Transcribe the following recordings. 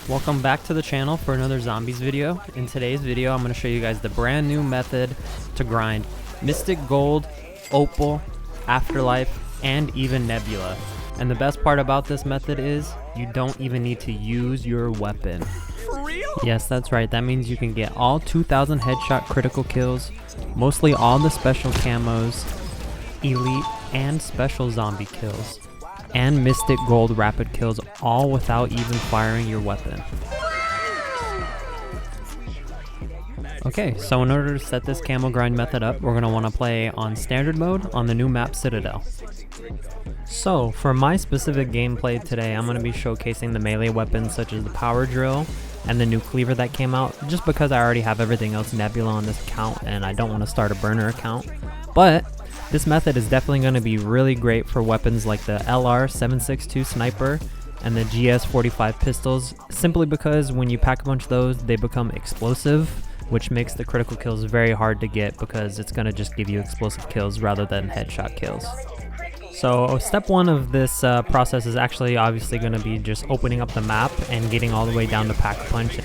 Welcome back to the channel for another zombies video. In today's video I'm going to show you guys the brand new method to grind Mystic Gold, Opal, Afterlife, and even Nebula. And the best part about this method is you don't even need to use your weapon. For real? Yes, that's right. That means you can get all 2,000 headshot critical kills, mostly all the special camos, elite and special zombie kills, and Mystic Gold rapid kills, all without even firing your weapon. Okay, so in order to set this camo grind method up, we're going to want to play on standard mode on the new map Citadelle. So for my specific gameplay today, I'm going to be showcasing the melee weapons such as the power drill and the new cleaver that came out, just because I already have everything else Nebula on this account and I don't want to start a burner account. But this method is definitely going to be really great for weapons like the LR762 sniper and the GS45 pistols, simply because when you pack a bunch of those, they become explosive, which makes the critical kills very hard to get because it's going to just give you explosive kills rather than headshot kills. So step one of this process is actually obviously going to be just opening up the map and getting all the way down to Pack-a-Punch.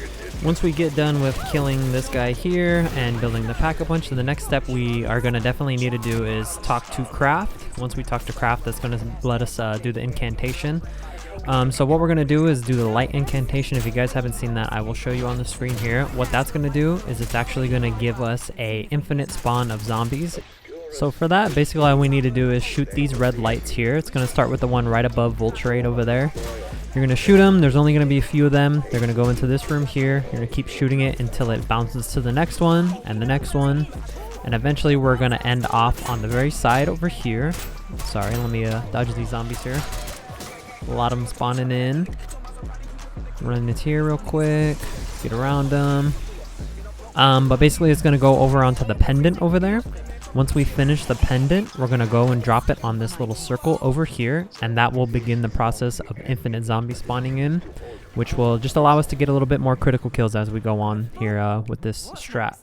Once we get done with killing this guy here and building the Pack-a-Punch, the next step we are going to definitely need to do is talk to Craft. Once we talk to Craft, that's going to let us do the incantation. So what we're going to do is do the light incantation. If you guys haven't seen that, I will show you on the screen here. What that's going to do is it's actually going to give us a infinite spawn of zombies. So for that, basically all we need to do is shoot these red lights here. It's going to start with the one right above Vulture over there. You're going to shoot them. There's only going to be a few of them. They're going to go into this room here. You're going to keep shooting it until it bounces to the next one and the next one. And eventually we're going to end off on the very side over here. Sorry, let me dodge these zombies here. A lot of them spawning in. Run it here real quick. Get around them. But basically it's going to go over onto the pendant over there. Once we finish the pendant, we're going to go and drop it on this little circle over here, and that will begin the process of infinite zombie spawning in, which will just allow us to get a little bit more critical kills as we go on here with this strat.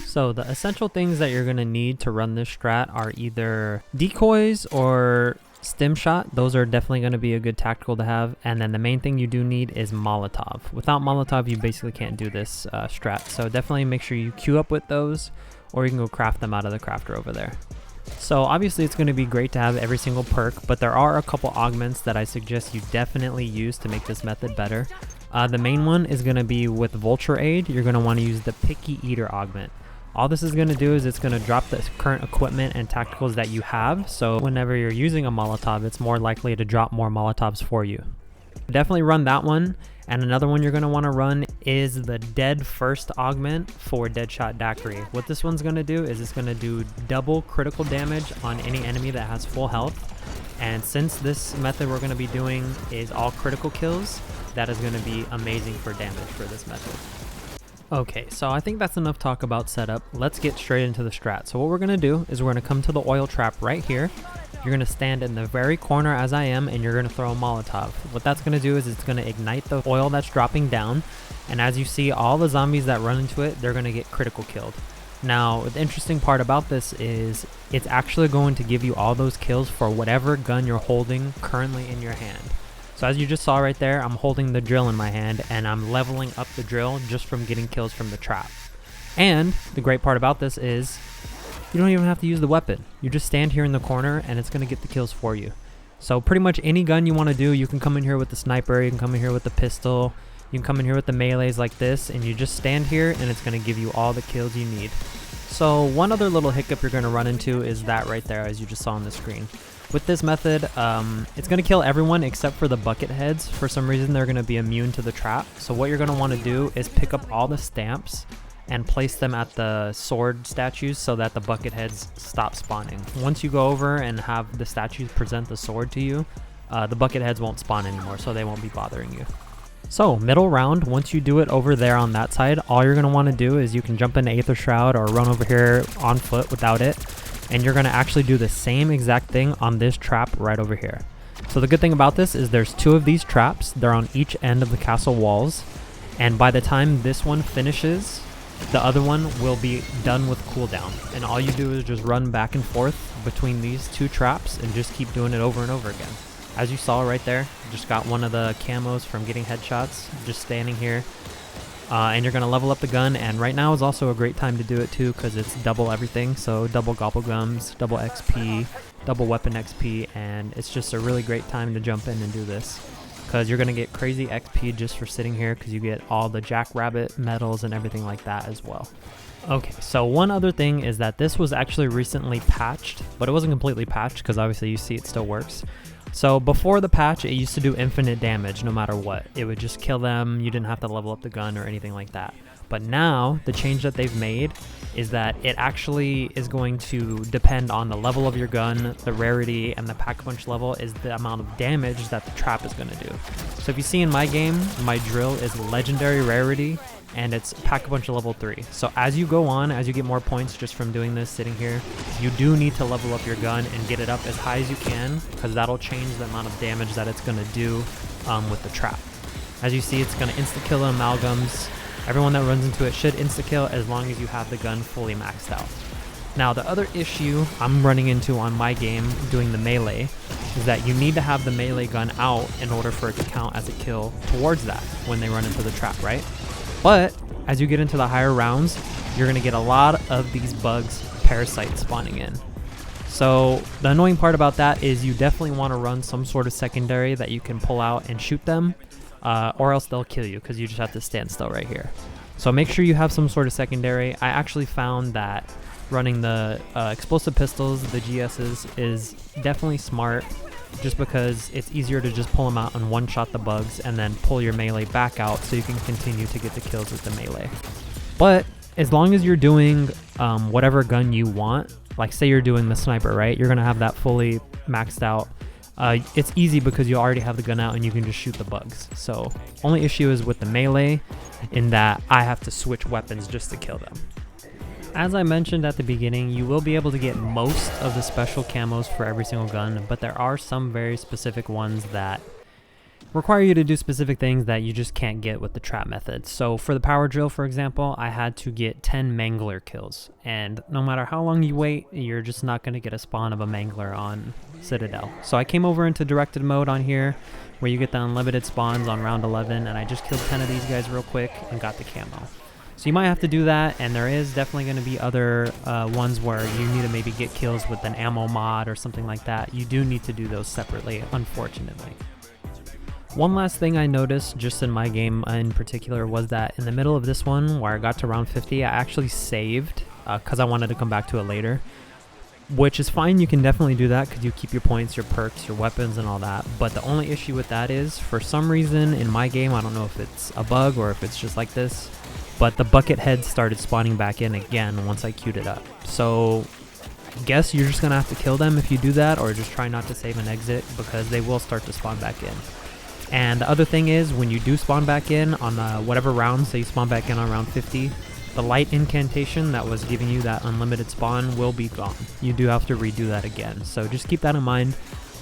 So the essential things that you're going to need to run this strat are either decoys or stim shot. Those are definitely going to be a good tactical to have, and then the main thing you do need is Molotov. Without Molotov, you basically can't do this strat, so definitely make sure you queue up with those, or you can go craft them out of the crafter over there. So obviously it's going to be great to have every single perk, but there are a couple augments that I suggest you definitely use to make this method better. The main one is going to be with Vulture Aid. You're going to want to use the Picky Eater augment. All this is going to do is it's going to drop the current equipment and tacticals that you have, so whenever you're using a Molotov, it's more likely to drop more Molotovs for you. Definitely run that one. And another one you're going to want to run is the Dead First augment for Deadshot Daiquiri. What this one's going to do is it's going to do double critical damage on any enemy that has full health. And since this method we're going to be doing is all critical kills, that is going to be amazing for damage for this method. Okay, so I think that's enough talk about setup. Let's get straight into the strat. So what we're going to do is we're going to come to the oil trap right here. You're going to stand in the very corner as I am, and you're going to throw a Molotov. What that's going to do is it's going to ignite the oil that's dropping down, and as you see, all the zombies that run into it, they're going to get critical killed. Now, the interesting part about this is it's actually going to give you all those kills for whatever gun you're holding currently in your hand. So as you just saw right there, I'm holding the drill in my hand, and I'm leveling up the drill just from getting kills from the trap. And the great part about this is you don't even have to use the weapon. You just stand here in the corner and it's going to get the kills for you. So pretty much any gun you want to do, you can come in here with the sniper, you can come in here with the pistol, you can come in here with the melees like this, and you just stand here and it's going to give you all the kills you need. So one other little hiccup you're going to run into is that right there, as you just saw on the screen. With this method, it's going to kill everyone except for the bucket heads. For some reason, they're going to be immune to the trap. So what you're going to want to do is pick up all the stamps and place them at the sword statues so that the bucket heads stop spawning. Once you go over and have the statues present the sword to you, the bucket heads won't spawn anymore, so they won't be bothering you. So middle round, once you do it over there on that side, all you're going to want to do is you can jump into Aether Shroud or run over here on foot without it, and you're going to actually do the same exact thing on this trap right over here. So the good thing about this is there's two of these traps. They're on each end of the castle walls, and by the time this one finishes, the other one will be done with cooldown, and all you do is just run back and forth between these two traps and just keep doing it over and over again. As you saw right there, just got one of the camos from getting headshots, just standing here. And you're going to level up the gun, and right now is also a great time to do it too because it's double everything, so double gobblegums, double XP, double weapon XP, and it's just a really great time to jump in and do this because you're going to get crazy XP just for sitting here because you get all the jackrabbit medals and everything like that as well. Okay, so one other thing is that this was actually recently patched, but it wasn't completely patched because obviously you see it still works. So before the patch, it used to do infinite damage no matter what. It would just kill them, you didn't have to level up the gun or anything like that. But now, the change that they've made is that it actually is going to depend on the level of your gun, the rarity, and the pack-a-punch level is the amount of damage that the trap is going to do. So if you see in my game, my drill is legendary rarity, and it's pack-a-punch level 3. So as you go on, as you get more points just from doing this, sitting here, you do need to level up your gun and get it up as high as you can, because that'll change the amount of damage that it's going to do with the trap. As you see, it's going to insta-kill the amalgams. Everyone that runs into it should insta-kill as long as you have the gun fully maxed out. Now, the other issue I'm running into on my game doing the melee is that you need to have the melee gun out in order for it to count as a kill towards that when they run into the trap, right? But as you get into the higher rounds, you're going to get a lot of these bugs, parasites spawning in. So the annoying part about that is you definitely want to run some sort of secondary that you can pull out and shoot them, or else they'll kill you because you just have to stand still right here. So make sure you have some sort of secondary. I actually found that running the explosive pistols, the GSs, is definitely smart, just because it's easier to just pull them out and one-shot the bugs and then pull your melee back out so you can continue to get the kills with the melee. But as long as you're doing whatever gun you want, like say you're doing the sniper, right? You're going to have that fully maxed out. It's easy because you already have the gun out and you can just shoot the bugs. So only issue is with the melee in that I have to switch weapons just to kill them. As I mentioned at the beginning, you will be able to get most of the special camos for every single gun, but there are some very specific ones that require you to do specific things that you just can't get with the trap method. So for the power drill, for example, I had to get 10 mangler kills, and no matter how long you wait, you're just not going to get a spawn of a mangler on Citadelle. So I came over into directed mode on here, where you get the unlimited spawns on round 11, and I just killed 10 of these guys real quick and got the camo. So you might have to do that, and there is definitely going to be other ones where you need to maybe get kills with an ammo mod or something like that. You do need to do those separately, unfortunately. One last thing I noticed just in my game in particular was that in the middle of this one where I got to round 50, I actually saved because I wanted to come back to it later, which is fine. You can definitely do that because you keep your points, your perks, your weapons, and all that. But the only issue with that is, for some reason in my game, I don't know if it's a bug or if it's just like this, but the bucket heads started spawning back in again once I queued it up. So I guess you're just going to have to kill them if you do that, or just try not to save and exit because they will start to spawn back in. And the other thing is, when you do spawn back in on whatever round, say you spawn back in on round 50, the light incantation that was giving you that unlimited spawn will be gone. You do have to redo that again, so just keep that in mind.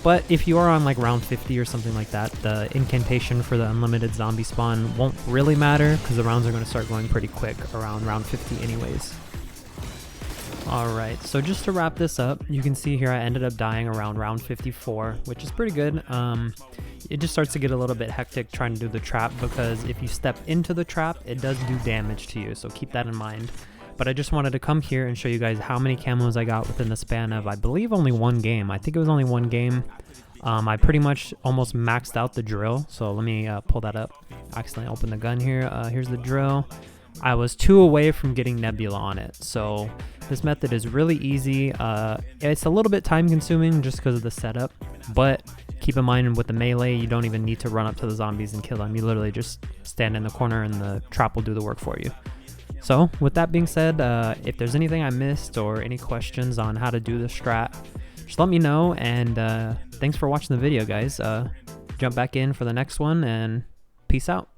But if you are on like round 50 or something like that, the incantation for the unlimited zombie spawn won't really matter because the rounds are going to start going pretty quick around round 50 anyways. Alright, so just to wrap this up, you can see here I ended up dying around round 54, which is pretty good. It just starts to get a little bit hectic trying to do the trap, because if you step into the trap, it does do damage to you, so keep that in mind. But I just wanted to come here and show you guys how many camos I got within the span of, I believe, only one game. I think it was only one game. I pretty much almost maxed out the drill, so let me pull that up. I accidentally opened the gun here. Here's the drill. I was 2 away from getting Nebula on it, so this method is really easy. It's a little bit time consuming just because of the setup, but keep in mind with the melee, you don't even need to run up to the zombies and kill them. You literally just stand in the corner and the trap will do the work for you. So with that being said, if there's anything I missed or any questions on how to do the strat, just let me know, and thanks for watching the video, guys. Jump back in for the next one, and peace out.